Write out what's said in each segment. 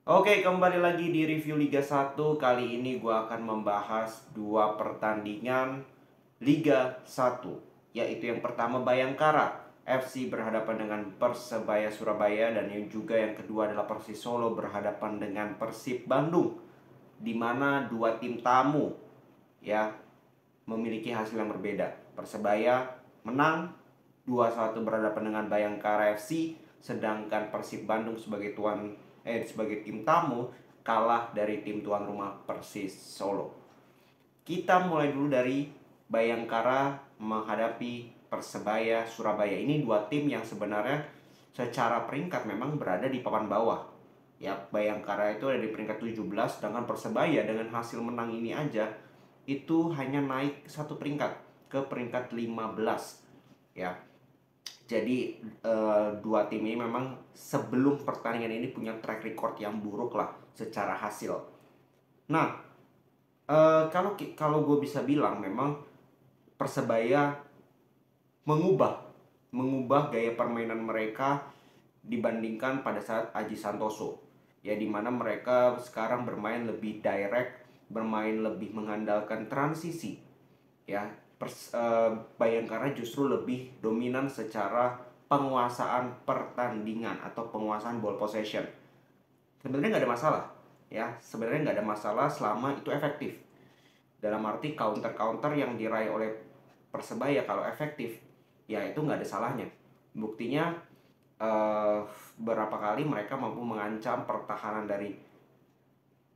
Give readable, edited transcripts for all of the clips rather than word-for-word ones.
Oke, kembali lagi di review Liga 1. Kali ini gue akan membahas dua pertandingan Liga 1, yaitu yang pertama Bayangkara FC berhadapan dengan Persebaya Surabaya, dan yang juga yang kedua adalah Persis Solo berhadapan dengan Persib Bandung, di mana dua tim tamu ya memiliki hasil yang berbeda. Persebaya menang 2-1 berhadapan dengan Bayangkara FC, sedangkan Persib Bandung sebagai tim tamu kalah dari tim tuan rumah Persis Solo. Kita mulai dulu dari Bayangkara menghadapi Persebaya Surabaya. Ini dua tim yang sebenarnya secara peringkat memang berada di papan bawah. Ya, Bayangkara itu ada di peringkat 17, sedangkan Persebaya dengan hasil menang ini aja itu hanya naik satu peringkat ke peringkat 15. Ya, jadi dua tim ini memang sebelum pertandingan ini punya track record yang buruk lah secara hasil. Nah, kalau kalau gue bisa bilang memang Persebaya mengubah mengubah gaya permainan mereka dibandingkan pada saat Aji Santoso. Ya, dimana mereka sekarang bermain lebih direct, bermain lebih mengandalkan transisi. Ya, Bayangkara justru lebih dominan secara penguasaan pertandingan atau penguasaan ball possession. Sebenarnya nggak ada masalah, ya sebenarnya nggak ada masalah selama itu efektif. Dalam arti counter yang diraih oleh Persebaya kalau efektif, ya itu nggak ada salahnya. Buktinya eh, berapa kali mereka mampu mengancam pertahanan dari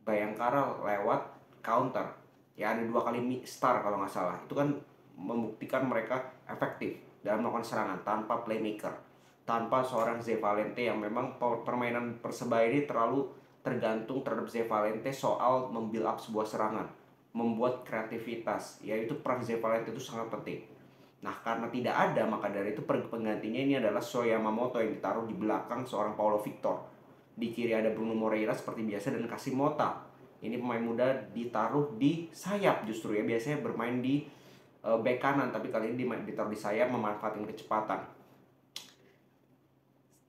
Bayangkara lewat counter. Ya ada dua kali star kalau nggak salah. Itu kan membuktikan mereka efektif dalam melakukan serangan tanpa playmaker, tanpa seorang Ze Valente yang memang permainan Persebaya ini terlalu tergantung terhadap Ze Valente soal membuild up sebuah serangan, membuat kreativitas. Yaitu peran Ze Valente itu sangat penting. Nah, karena tidak ada, maka dari itu penggantinya ini adalah Shoya Yamamoto yang ditaruh di belakang seorang Paulo Victor. Di kiri ada Bruno Moreira seperti biasa, dan Kasimota. Ini pemain muda ditaruh di sayap justru ya. Biasanya bermain di bek kanan, tapi kali ini ditaruh di sayap memanfaatkan kecepatan.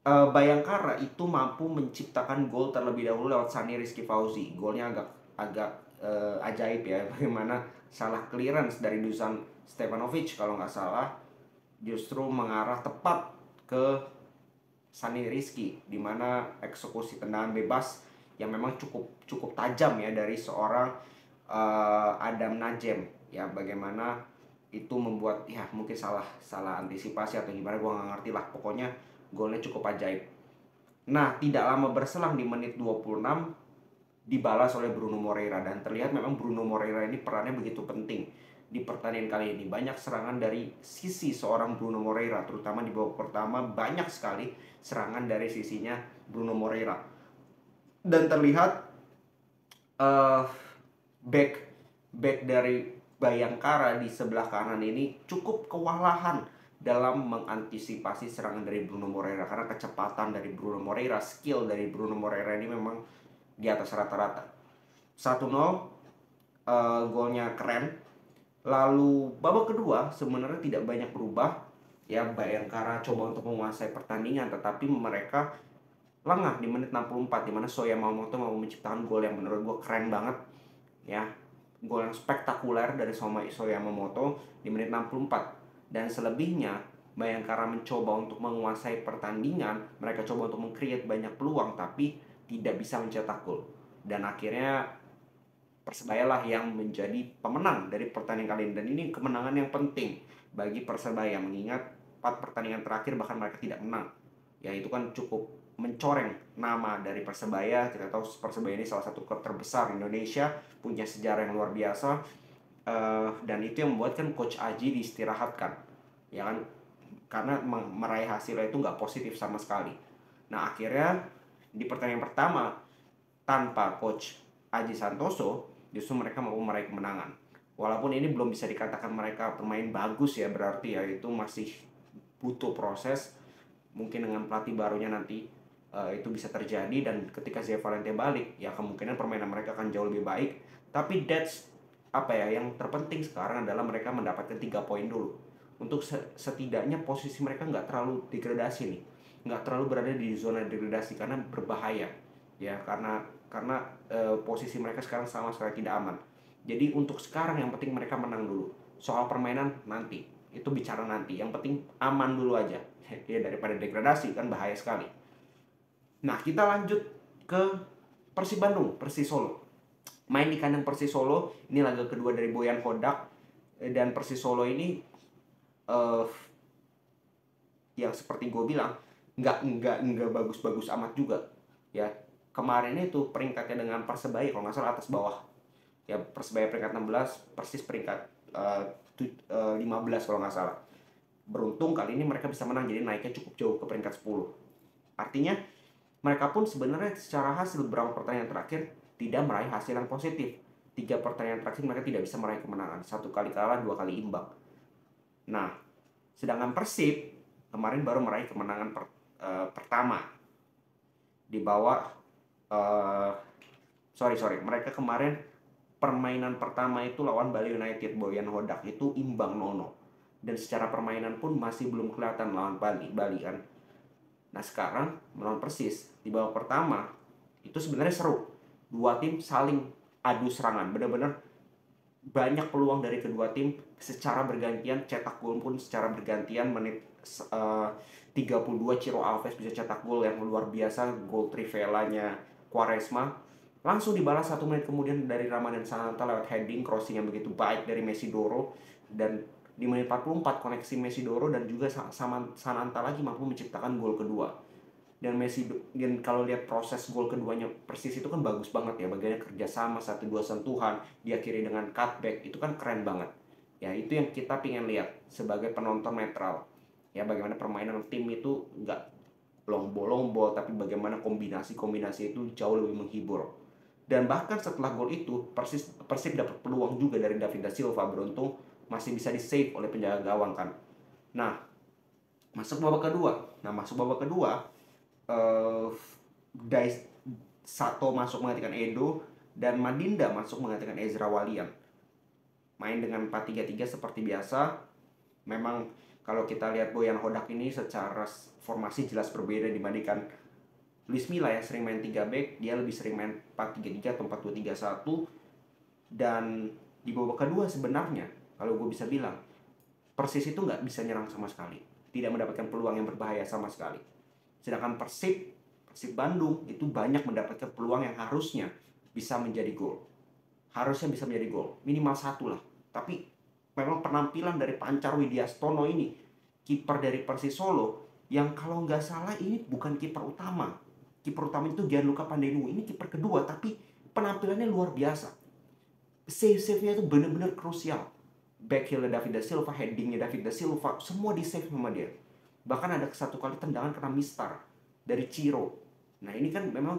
Bayangkara itu mampu menciptakan gol terlebih dahulu lewat Sani Rizky Fauzi. Golnya agak agak ajaib ya, bagaimana salah clearance dari Dusan Stevanovic kalau nggak salah justru mengarah tepat ke Sani Rizky, di mana eksekusi tendangan bebas yang memang cukup cukup tajam ya dari seorang Adam Najem. Ya, bagaimana itu membuat ya mungkin salah salah antisipasi atau gimana, gue nggak ngerti lah, pokoknya golnya cukup ajaib. Nah, tidak lama berselang di menit 26 dibalas oleh Bruno Moreira, dan terlihat memang Bruno Moreira ini perannya begitu penting di pertandingan kali ini. Banyak serangan dari sisi seorang Bruno Moreira, terutama di babak pertama banyak sekali serangan dari sisinya Bruno Moreira. Dan terlihat uh, back back dari Bayangkara di sebelah kanan ini cukup kewalahan dalam mengantisipasi serangan dari Bruno Moreira, karena kecepatan dari Bruno Moreira, skill dari Bruno Moreira ini memang di atas rata-rata. 1-0, golnya keren. Lalu babak kedua sebenarnya tidak banyak berubah. Ya, Bayangkara coba untuk menguasai pertandingan, tetapi mereka lengah di menit 64, dimana Soya Mamoto mau menciptakan gol yang menurut gue keren banget. Ya, gol yang spektakuler dari Soya Mamoto di menit 64. Dan selebihnya Bayangkara mencoba untuk menguasai pertandingan, mereka coba untuk meng-create banyak peluang tapi tidak bisa mencetak gol. Dan akhirnya Persebaya lah yang menjadi pemenang dari pertandingan kali ini, dan ini kemenangan yang penting bagi Persebaya mengingat 4 pertandingan terakhir bahkan mereka tidak menang. Ya, itu kan cukup mencoreng nama dari Persebaya. Kita tahu Persebaya ini salah satu klub terbesar di Indonesia, punya sejarah yang luar biasa. Dan itu yang membuat kan Coach Aji diistirahatkan, ya kan, karena meraih hasilnya itu nggak positif sama sekali. Nah, akhirnya di pertandingan pertama tanpa Coach Aji Santoso justru mereka mau meraih kemenangan. Walaupun ini belum bisa dikatakan mereka pemain bagus ya, berarti ya itu masih butuh proses. Mungkin dengan pelatih barunya nanti itu bisa terjadi, dan ketika Zé Valente balik ya kemungkinan permainan mereka akan jauh lebih baik. Tapi that's apa ya, yang terpenting sekarang adalah mereka mendapatkan 3 poin dulu untuk setidaknya posisi mereka nggak terlalu degradasi nih, nggak terlalu berada di zona degradasi, karena berbahaya ya, karena posisi mereka sekarang sama sekali tidak aman. Jadi untuk sekarang yang penting mereka menang dulu. Soal permainan nanti, itu bicara nanti. Yang penting aman dulu aja. Ya daripada degradasi kan bahaya sekali. Nah, kita lanjut ke Persib Bandung, Persis Solo. Main di kandang Persis Solo, ini laga kedua dari Boyan Hodak. Dan Persis Solo ini uh, yang seperti gue bilang nggak bagus-bagus amat juga ya. Kemarin itu peringkatnya dengan Persebaya kalau nggak salah atas bawah ya. Persebaya peringkat 16, Persis peringkat 15 kalau nggak salah. Beruntung kali ini mereka bisa menang, jadi naiknya cukup jauh ke peringkat 10. Artinya mereka pun sebenarnya secara hasil beberapa pertandingan terakhir tidak meraih hasil yang positif. 3 pertandingan terakhir mereka tidak bisa meraih kemenangan, 1 kali kalah, 2 kali imbang. Nah, sedangkan Persib kemarin baru meraih kemenangan pertama di bawah mereka kemarin permainan pertama itu lawan Bali United, Boyan Hodak itu imbang 0-0. Dan secara permainan pun masih belum kelihatan lawan Bali kan. Nah, sekarang melawan Persis di babak pertama itu sebenarnya seru. Dua tim saling adu serangan, benar-benar banyak peluang dari kedua tim secara bergantian, cetak gol pun secara bergantian. Menit 32 Ciro Alves bisa cetak gol yang luar biasa, gol Trivelanya Quaresma. Langsung dibalas 1 menit kemudian dari Ramadan Sananta lewat heading crossing yang begitu baik dari Mesidoro. Dan di menit 44 koneksi Mesidoro dan juga Sananta lagi mampu menciptakan gol kedua. Dan kalau lihat proses gol keduanya Persis itu kan bagus banget ya, bagiannya kerjasama, 1-2 sentuhan diakhiri dengan cutback, itu kan keren banget ya. Itu yang kita pengen lihat sebagai penonton netral ya, bagaimana permainan tim itu nggak long-ball tapi bagaimana kombinasi itu jauh lebih menghibur. Dan bahkan setelah gol itu Persib dapat peluang juga dari David da Silva, beruntung masih bisa di save oleh penjaga gawang kan. Nah, masuk babak kedua Sato masuk menggantikan Edo dan Madinda masuk menggantikan Ezra Walian. Main dengan 4-3-3 seperti biasa. Memang kalau kita lihat Boyan Hodak ini secara formasi jelas berbeda dibandingkan Luis Milla ya, sering main 3 back, dia lebih sering main 4-3-3 atau 4-2-3-1. Dan di babak kedua sebenarnya kalau gue bisa bilang Persis itu nggak bisa nyerang sama sekali, tidak mendapatkan peluang yang berbahaya sama sekali. Sedangkan Persib Bandung itu banyak mendapatkan peluang yang harusnya bisa menjadi gol. Minimal 1 lah. Tapi memang penampilan dari Pancar Widiastono ini, kiper dari Persis Solo, yang kalau nggak salah ini bukan kiper utama. Kiper utama itu Gianluca Pandenu, ini kiper kedua, tapi penampilannya luar biasa. Save-nya itu benar-benar krusial. Backheel David da Silva, headingnya David da Silva, semua di save sama dia. Bahkan ada 1 kali tendangan kena mistar dari Ciro. Nah, ini kan memang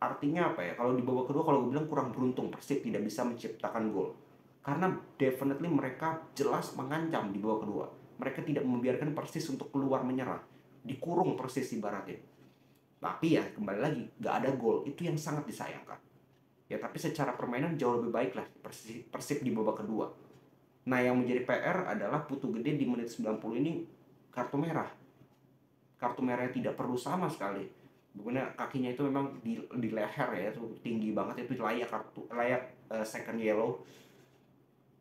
artinya apa ya, kalau di babak kedua kalau gue bilang kurang beruntung Persib tidak bisa menciptakan gol, karena definitely mereka jelas mengancam di babak kedua. Mereka tidak membiarkan Persis untuk keluar menyerang, dikurung Persis ibaratnya. Tapi ya kembali lagi gak ada gol, itu yang sangat disayangkan ya. Tapi secara permainan jauh lebih baik lah Persib di babak kedua. Nah, yang menjadi PR adalah Putu Gede di menit 90 ini kartu merah. Kartu merahnya tidak perlu sama sekali. Bukannya kakinya itu memang di leher ya, itu tinggi banget, itu layak second yellow.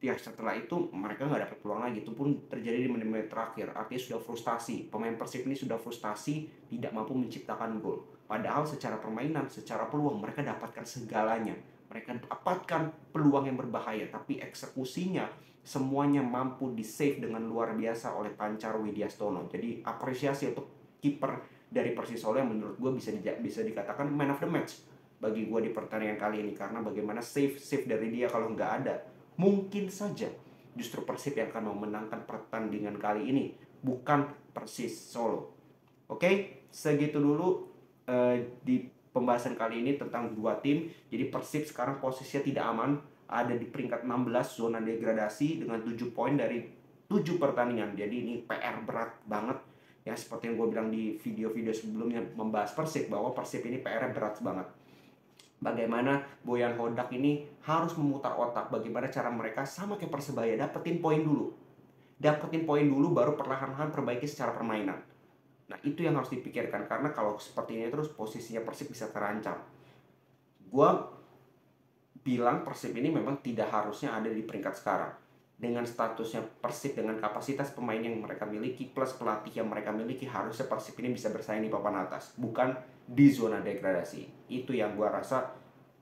Ya setelah itu mereka nggak dapat peluang lagi. Itu pun terjadi di menit-menit terakhir. Artinya sudah frustasi. Pemain Persib ini sudah frustasi, tidak mampu menciptakan gol. Padahal secara permainan, secara peluang mereka dapatkan segalanya. Mereka dapatkan peluang yang berbahaya, tapi eksekusinya semuanya mampu di save dengan luar biasa oleh Pancar Widiastono. Jadi apresiasi untuk kiper dari Persis Solo yang menurut gue bisa dikatakan man of the match bagi gue di pertandingan kali ini, karena bagaimana save dari dia, kalau nggak ada mungkin saja justru Persib yang akan memenangkan pertandingan kali ini, bukan Persis Solo. Oke, segitu dulu di pembahasan kali ini tentang dua tim. Jadi Persib sekarang posisinya tidak aman, ada di peringkat 16 zona degradasi dengan 7 poin dari 7 pertandingan. Jadi ini PR berat banget ya, seperti yang gue bilang di video-video sebelumnya membahas Persib, bahwa Persib ini PR berat banget. Bagaimana Boyan Hodak ini harus memutar otak bagaimana cara mereka sama kayak Persebaya dapetin poin dulu baru perlahan-lahan perbaiki secara permainan. Nah, itu yang harus dipikirkan, karena kalau seperti ini terus posisinya Persib bisa terancam. Gua bilang Persib ini memang tidak harusnya ada di peringkat sekarang. Dengan statusnya Persib, dengan kapasitas pemain yang mereka miliki, plus pelatih yang mereka miliki, harusnya Persib ini bisa bersaing di papan atas, bukan di zona degradasi. Itu yang gua rasa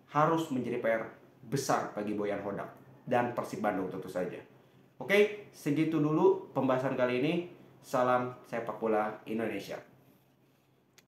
harus menjadi PR besar bagi Boyan Hodak dan Persib Bandung tentu saja. Oke, segitu dulu pembahasan kali ini. Salam sepak bola Indonesia.